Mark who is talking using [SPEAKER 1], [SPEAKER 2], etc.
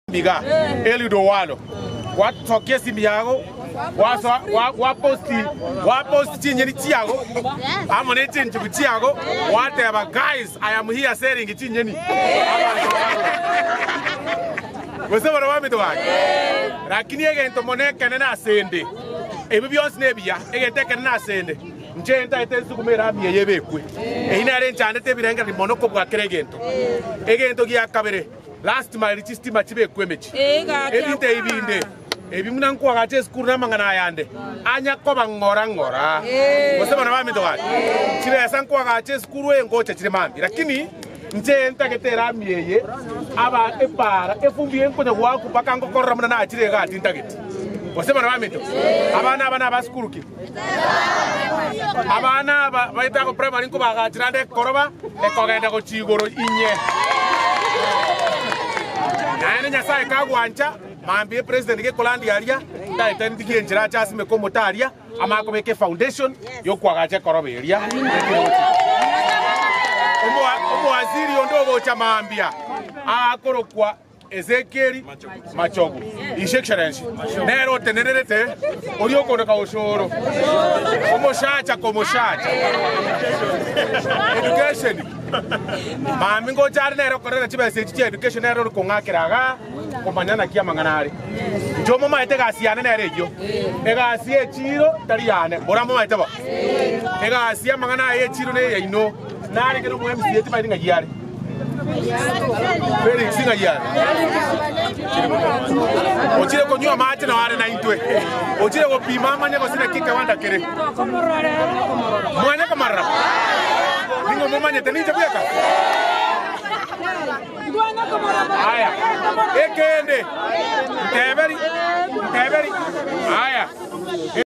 [SPEAKER 1] Miga, ele do walo. What toke si miago? What posti nyeni tiago? I'm on 18 to Tiago. Whatever, guys, I am here saying it in nyeni. What's up, what me do? Rakini again to Monek and I sende. Ebi bi osnebia, again take and I sende. Njenta itensu kumera mi yebekwe. Inare nchane te birenga ni monoko kwa kregento. Egento giya kabere. Last my richest machibe kwemechi. Ebite ibinde. Ebi munanku agache skuru na mangana yande. Anya koba ngora. Wasema na wami toka. Chile sanku agache skuru engoche chile mambi. Lakini njenta ketera miyeye aba epara efumbi enkonya waku pakango korra muna na chile ga tintageti. Wasema na wami to. Abana baskuru ki. Abana baita ko primary ko baga chirande koroba ekogenda ko chigoro inye. Naene nyasai kagwancha mambi president ke kolandi alia dai tendi ki enjira chasi me ko motaria amako beke foundation yo kwagache koroba elia. Omo waziri ondogo cha mambia akorokwa Ezekiel Machogo. His Excellency. Nero tenerete. Orioko na Osoro. Como shacha. Education. Mamingo jari nero korera chiba sechi education nero konga kiraga. Komanyana kia manganari. Jomo maite gasiane nerejo. Ega asie chiro tariane. Boramo maite ba. Ega asia mangana ye chiro ne yaino. Nari kero mo MC eti maite ngiyari. Very singa ya. Ochire konywa mate na wale na intwe. Ochire ko pima manya ko sina kika wanda kere. Mwana kamara. Ningo momanya teninja buyaka. Aya. Ekende. Teberi. Aya.